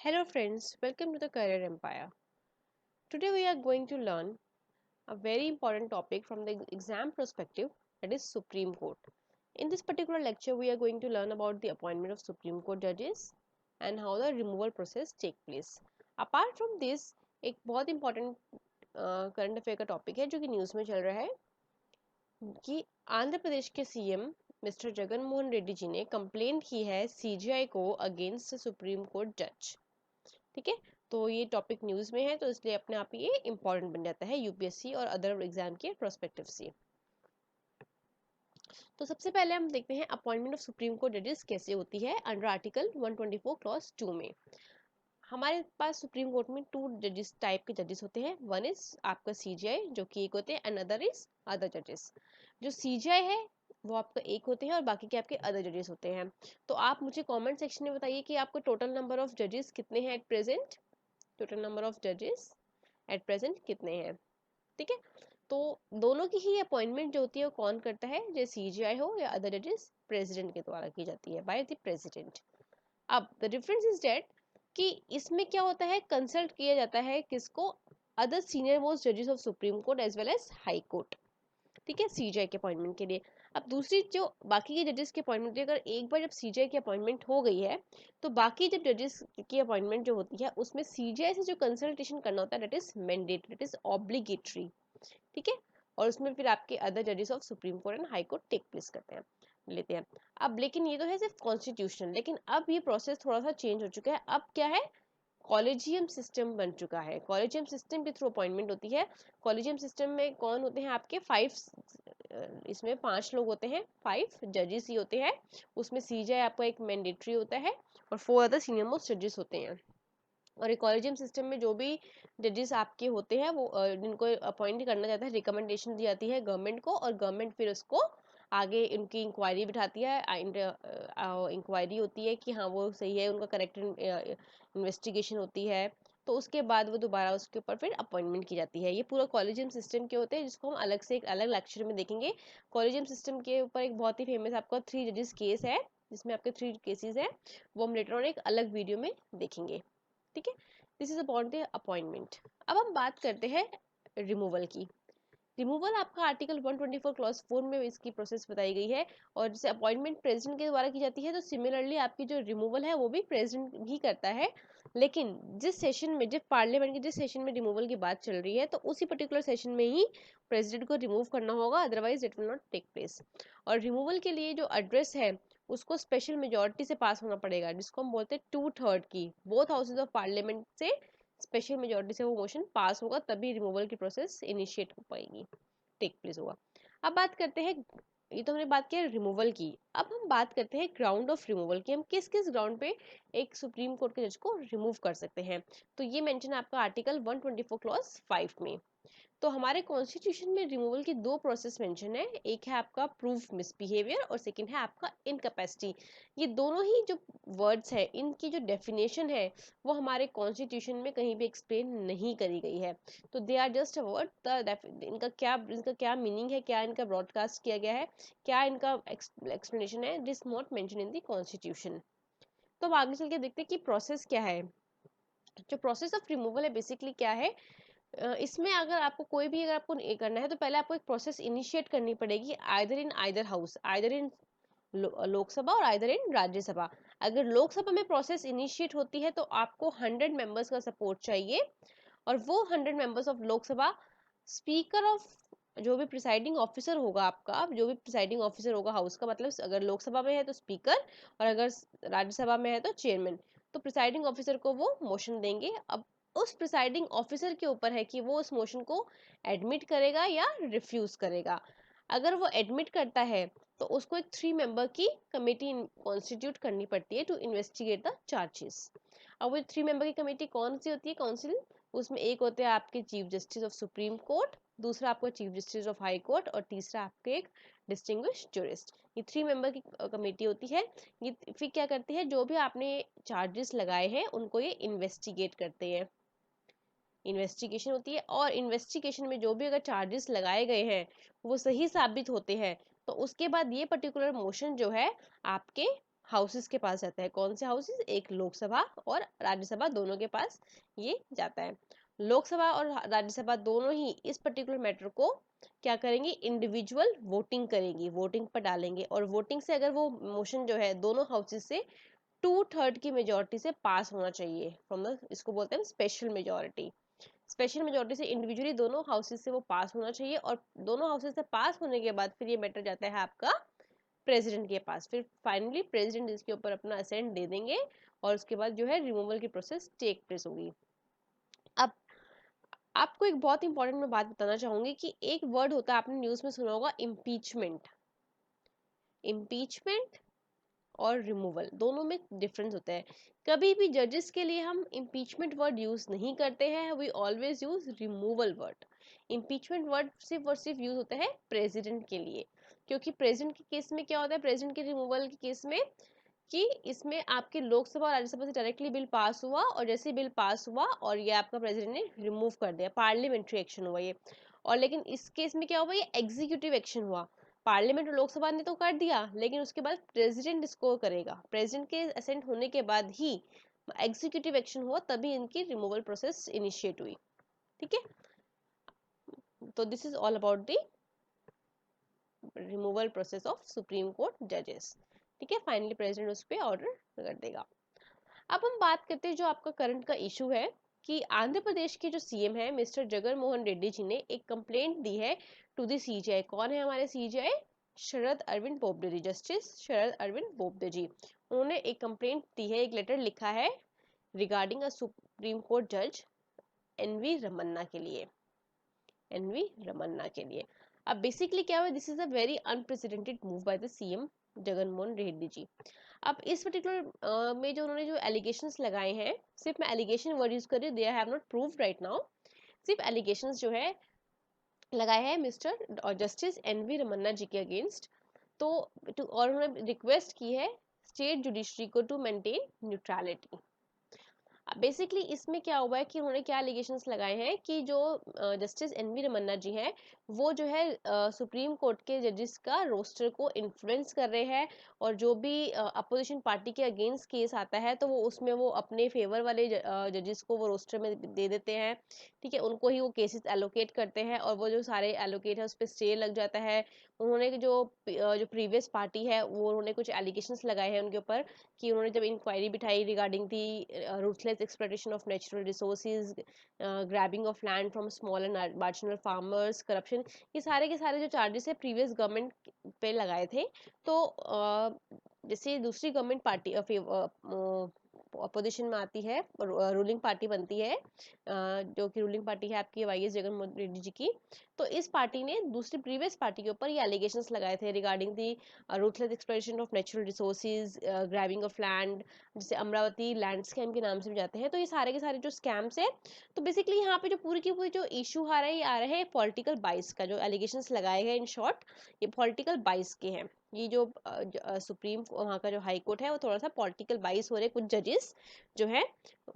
Hello friends, welcome to the Career Empire. Today we are going to learn a very important topic from the exam perspective, that is Supreme Court. In this particular lecture we are going to learn about the appointment of Supreme Court judges and how the removal process take place. Apart from this, एक बहुत important current affair का topic है जो कि news में चल रहा है कि आंध्र प्रदेश के सीएम मिस्टर जगन मोहन रेड्डी जी ने कंप्लेंट की है सीजीआई को अगेंस्ट सुप्रीम कोर्ट जज। ठीक है, तो ये टॉपिक न्यूज़ में है तो इसलिए अपने आप ये इंपॉर्टेंट बन जाता है यूपीएससी और अदर एग्जाम के प्रोस्पेक्टिव से। तो सबसे पहले हम देखते हैं अपॉइंटमेंट ऑफ सुप्रीम कोर्ट जजेस कैसे होती है अंडर आर्टिकल 124 क्लॉज 2 में। हमारे पास सुप्रीम कोर्ट में टू जजेस टाइप के जजेस होते हैं। वन इज आपका सीजीआई जो कि एक होते हैं, एंड अदर इज अदर जजेस। जो सीजीआई है वो आपका एक होते हैं और बाकी के आपके अदर जजेस होते हैं। तो आप मुझे कमेंट सेक्शन में बताइए कि आपको टोटल नंबर ऑफ जजेस कितने हैं at present. Total number of जजेस एट प्रेजेंट कितने हैं। ठीक है, तो दोनों की ही अपॉइंटमेंट जो होती है वो कौन करता है, जैसे सीजीआई हो या अदर जजेस, प्रेसिडेंट के द्वारा की जाती है, बाय द प्रेसिडेंट। अब द डिफरेंस इज डेट कि इसमें क्या होता है, कंसल्ट किया जाता है किसको, अदर सीनियर मोस्ट जजेस of supreme court as well as high court. ठीक है, सीजीआई के अपॉइंटमेंट के लिए। अब दूसरी जो बाकी के जजेस की अपॉइंटमेंट, अगर एक बार जब सीजीआई की अपॉइंटमेंट हो गई है तो बाकी जब जजेस की अपॉइंटमेंट जो होती है उसमें सीजीआई से जो कंसल्टेशन करना होता है that is mandatory, that is obligatory. ठीक है, और उसमें फिर आपके अदर जजेस of supreme court and high court take place करते हैं, लेते हैं। अब लेकिन ये तो है सिर्फ कॉन्स्टिट्यूशन, लेकिन अब ये प्रोसेस थोड़ा सा चेंज हो चुका है। अब क्या है, कॉलेजियम सिस्टम बन चुका है। कॉलेजियम सिस्टम के थ्रू अपॉइंटमेंट होती है। कॉलेजियम सिस्टम में कौन होते हैं आपके इसमें 5 लोग होते हैं, 5 जजेस ही होते हैं। उसमें सीजीआई आपका एक मैंडेटरी होता है और 4 अदर सीनियर मोस्ट जजेस होते हैं। और एक कॉलेजियम सिस्टम में जो भी जजेस आपके होते हैं वो जिनको अपॉइंट करना चाहता है, रिकमेंडेशन दी जाती है गवर्नमेंट को, और गवर्नमेंट फिर उसको आगे उनकी इंक्वायरी बिठाती है। इंक्वायरी होती है कि हाँ वो सही है, उनका करेक्ट इन्वेस्टिगेशन होती है, तो उसके बाद वो दोबारा उसके ऊपर फिर अपॉइंटमेंट की जाती है। ये पूरा कॉलेजियम सिस्टम के होते हैं, जिसको हम अलग से एक अलग लेक्चर में देखेंगे। कॉलेजियम सिस्टम के ऊपर एक बहुत ही फेमस आपका 3 जजेस केस है, जिसमें आपके 3 केसेस हैं, वो हम लेटर ऑन एक अलग वीडियो में देखेंगे। ठीक है, this is about the appointment. अब हम बात करते हैं रिमूवल की। रिमूवल आपका आर्टिकल 124 क्लॉज 4 में इसकी प्रोसेस बताई गई है, और जैसे अपॉइंटमेंट प्रेसिडेंट के द्वारा की जाती है तो सिमिलरली आपकी जो रिमूवल है वो भी प्रेसिडेंट ही करता है। लेकिन जिस सेशन में, जिस पार्लियामेंट के जिस सेशन में रिमूवल की बात चल रही है तो उसी पर्टिकुलर सेशन में ही प्रेसिडेंट को रिमूव करना होगा, otherwise it will not take place. और रिमूवल के लिए जो एड्रेस है उसको स्पेशल मेजोरिटी से पास होना पड़ेगा, जिसको हम बोलते हैं 2/3 की, बोथ हाउसेज ऑफ पार्लियामेंट से स्पेशल मेजोरिटी से वो मोशन पास होगा, तभी रिमूवल की प्रोसेस इनिशिएट हो पाएगी, टेक प्लेस होगा। अब बात करते हैं, ये तो हमने बात किया रिमूवल की। अब हम बात करते हैं ग्राउंड ऑफ रिमूवल की, हम किस किस ग्राउंड पे एक सुप्रीम कोर्ट के जज को रिमूव कर सकते हैं। तो ये मेंशन है आपका आर्टिकल 124 क्लॉज 5 में। तो हमारे कॉन्स्टिट्यूशन में रिमूवल की 2 प्रोसेस मेंशन है, एक है आपका प्रूफ मिसबिहेवियर और सेकंड है आपका इनकैपेसिटी। ये दोनों ही जो वर्ड्स है, इनकी जो डेफिनेशन है वो हमारे कॉन्स्टिट्यूशन में कहीं भी एक्सप्लेन नहीं करी गई है। तो they are just a word, इनका क्या मीनिंग है, क्या इनका ब्रॉडकास्ट किया गया है, क्या इनका एक्सप्लेनेशन है, this not mention in the constitution. तो अब आगे चल के देखते हैं कि प्रोसेस क्या है। जो प्रोसेस ऑफ रिमूवल है बेसिकली क्या है, इसमें अगर आपको कोई भी, अगर आपको करना है तो पहले आपको एक प्रोसेस इनिशिएट करनी पड़ेगी, either in either house, either in Lok Sabha और आइदर इन राज्यसभा। अगर लोकसभा में प्रोसेस इनिशिएट होती है तो आपको 100 मेंबर्स का सपोर्ट चाहिए, और वो 100 members of Lok Sabha, speaker of, जो भी प्रिसाइडिंग ऑफिसर होगा आपका, जो भी प्रिसाइडिंग ऑफिसर होगा हाउस का, मतलब अगर लोकसभा में है तो स्पीकर और अगर राज्यसभा में है तो चेयरमैन, तो प्रिसाइडिंग ऑफिसर को वो मोशन देंगे। अब उस प्रिसाइडिंग ऑफिसर के ऊपर है कि वो उस मोशन को एडमिट करेगा या रिफ्यूज करेगा। अगर वो एडमिट करता है तो उसको एक 3 मेंबर की कमेटी कॉन्स्टिट्यूट करनी पड़ती है टू इन्वेस्टिगेट द चार्जेस। अब वो 3 मेंबर की कमेटी कौन सी होती है, काउंसिल, उसमें एक होते हैं आपके chief justice of supreme court, दूसरा आपका chief justice of high court, और तीसरा आपके एक डिस्टिंग्विश्ड जूरिस्ट। ये 3 मेंबर की कमेटी होती है। ये फिर क्या करती है, जो भी आपने चार्जेस लगाए हैं उनको ये इन्वेस्टिगेट करते हैं। इन्वेस्टिगेशन होती है, और इन्वेस्टिगेशन में जो भी अगर चार्जेस लगाए गए हैं वो सही साबित होते हैं तो उसके बाद ये पर्टिकुलर मोशन जो है आपके हाउसेस के पास जाता है। कौन से हाउसेस? एक लोकसभा और राज्यसभा दोनों के पास ये जाता है। लोकसभा और राज्यसभा दोनों ही इस पर्टिकुलर मैटर को क्या करेंगे? इंडिविजुअल वोटिंग करेंगी, वोटिंग पर डालेंगे, और वोटिंग से अगर वो मोशन जो है दोनों हाउसेस से 2/3 की मेजोरिटी से पास होना चाहिए फ्रॉम द, इसको बोलते हैं स्पेशल मेजोरिटी। स्पेशल मेजोरिटी से इंडिविजुअली दोनों हाउसेस से वो पास होना चाहिए, और दोनों हाउसेस से पास होने के बाद फिर ये मैटर जाता है आपका प्रेसिडेंट के पास। फिर फाइनली प्रेसिडेंट इसके ऊपर अपना असेंट दे देंगे, और उसके बाद जो है रिमूवल की प्रोसेस टेक प्लेस होगी। अब आपको एक बहुत इंपॉर्टेंट मैं बात बताना चाहूंगी कि एक वर्ड होता है, आपने न्यूज में सुना होगा, इम्पीचमेंट। इम्पीचमेंट और रिमूवल दोनों में डिफरेंस होता है। कभी भी जजेस के लिए हम इम्पीचमेंट वर्ड यूज नहीं करते हैं, we always use removal word. Impeachment word सिर्फ और सिर्फ यूज होता है प्रेसिडेंट के लिए, क्योंकि प्रेसिडेंट के केस में क्या होता है, प्रेसिडेंट के रिमूवल के केस में कि इसमें आपके लोकसभा और राज्यसभा से डायरेक्टली बिल पास हुआ, और जैसे बिल पास हुआ और ये आपका प्रेसिडेंट ने रिमूव कर दिया, पार्लियामेंट्री एक्शन हुआ ये। और लेकिन इस केस में क्या हुआ, ये एग्जीक्यूटिव एक्शन हुआ। पार्लियामेंट और लोकसभा ने तो कर दिया, लेकिन उसके बाद प्रेसिडेंट इसको करेगा, प्रेसिडेंट के असेंट होने के बाद ही एग्जीक्यूटिव एक्शन हुआ, तभी इनकी रिमूवल प्रोसेस इनिशिएट हुई। ठीक है, तो this is all about the removal process of supreme court जजेस। ठीक है, फाइनली प्रेसिडेंट उस पर ऑर्डर कर देगा। अब हम बात करते हैं जो आपका करंट का इशू है, कि आंध्र प्रदेश के जो सीएम है मिस्टर जगन मोहन रेड्डी जी ने एक कंप्लेंट दी है टू द सीजीआई। कौन है हमारे सीजीआई? शरद अरविंद बोबडे जी, जस्टिस शरद अरविंद बोबडे जी। उन्होंने एक कंप्लेंट दी है, एक लेटर लिखा है रिगार्डिंग अ सुप्रीम कोर्ट जज एनवी रमन्ना के लिए, एनवी रमन्ना के लिए। अब बेसिकली क्या हुआ, this is a very unprecedented move by the CM Jagan Mohan Reddy ji. अब इस पर्टिकुलर में जो उन्होंने जो एलिगेशंस लगाए हैं, सिर्फ मैं एलिगेशन वर्ड यूज कर रही हूँ, दे have not proved right now, सिर्फ एलिगेशंस जो है लगाए हैं मिस्टर जस्टिस एनवी रमन्ना जी के अगेंस्ट। तो और उन्होंने रिक्वेस्ट की है स्टेट जुडिशरी को टू मेंटेन न्यूट्रलिटी। बेसिकली इसमें क्या हुआ है कि उन्होंने क्या एलिगेशंस लगाए हैं कि जो जस्टिस एनवी रमन्ना जी हैं वो जो है सुप्रीम कोर्ट के जजेस का रोस्टर को इन्फ्लुएंस कर रहे हैं, और जो भी अपोजिशन पार्टी के अगेंस्ट केस आता है तो वो उसमें वो अपने फेवर वाले जजेस को वो रोस्टर में दे देते हैं। ठीक है, उनको ही वो केसेस एलोकेट करते हैं, और वो जो सारे एलोकेट है उस पर स्टे लग जाता है। उन्होंने जो प्रीवियस पार्टी है वो उन्होंने कुछ एलिगेशंस लगाए हैं उनके ऊपर, कि उन्होंने जब इंक्वायरी बिठाई regarding the ruthless exploitation of natural resources, grabbing of land from small and marginal farmers, corruption, ये सारे के सारे जो चार्जेस है प्रीवियस गवर्नमेंट पे लगाए थे। तो जैसे दूसरी गवर्नमेंट पार्टी अपोजिशन में आती है, रूलिंग पार्टी बनती है, जो कि रूलिंग पार्टी है आपकी वाईएस जगनमोहन रेड्डी जी की। तो इस पार्टी ने दूसरी प्रीवियस पार्टी के ऊपर ये एलिगेशंस लगाए थे regarding the ruthless exploitation of natural resources, grabbing of land, जिसे अमरावती लैंड स्कैम के नाम से भी जाते हैं। तो ये सारे के सारे जो स्कैम्स है, तो बेसिकली यहाँ पे जो पूरी की पूरी जो इशू आ रहा है, ये आ रहा है पॉलिटिकल बाइस का। जो एलिगेशंस लगाए गए इन शॉर्ट ये पॉलिटिकल बाइस के हैं। ये जो सुप्रीम वहाँ का जो हाई कोर्ट है वो थोड़ा सा पॉलिटिकल बाइस हो रहे हैं, कुछ जजेस जो है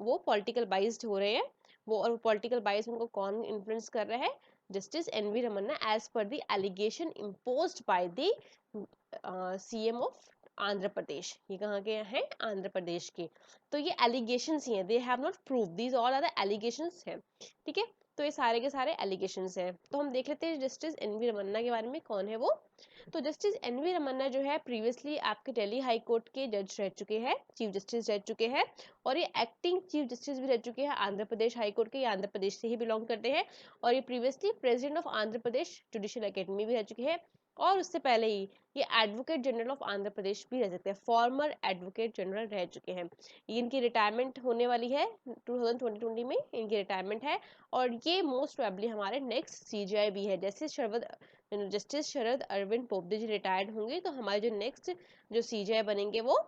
वो पॉलिटिकल बाइस्ड हो रहे हैं वो। और पॉलिटिकल बाइस उनको कौन इन्फ्लुएंस कर रहा है? Justice NV Ramana, as per the allegation imposed by the CM of Andhra Pradesh. ये कहाँ के हैं? आंध्र प्रदेश के। तो ये एलिगेशंस ही हैं, they have not prove, these all are the allegations हैं। ठीक है, तो ये सारे के सारे एलिगेशंस हैं। तो हम देख लेते हैं जस्टिस एनवी रमन्ना के बारे में, कौन है वो। तो जस्टिस एनवी रमन्ना जो है प्रीवियसली आपके दिल्ली हाई कोर्ट के जज रह चुके हैं, चीफ जस्टिस रह चुके हैं, और ये एक्टिंग चीफ जस्टिस भी रह चुके हैं आंध्र प्रदेश हाई कोर्ट के। ये आंध्र प्रदेश से ही बिलोंग करते हैं, और ये previously president of Andhra Pradesh judicial academy भी रह चुके हैं, और उससे पहले ही ये एडवोकेट जनरल ऑफ आंध्र प्रदेश भी रह सकते हैं, फॉर्मर एडवोकेट जनरल रह चुके हैं। इनकी रिटायरमेंट होने वाली है 2020 में, इनकी रिटायरमेंट है। और ये मोस्ट प्रोबेबली हमारे नेक्स्ट सीजीआई भी है। जस्टिस शरद अरविंद बोबडे जी रिटायर्ड होंगे, तो हमारे जो नेक्स्ट जो सीजीआई बनेंगे वो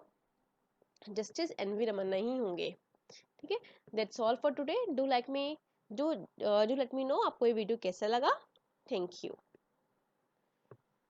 जस्टिस एनवी रमन्ना ही होंगे। ठीक है, that's all for today. Do like me, do let me know आपको ये वीडियो कैसा लगा। Thank you.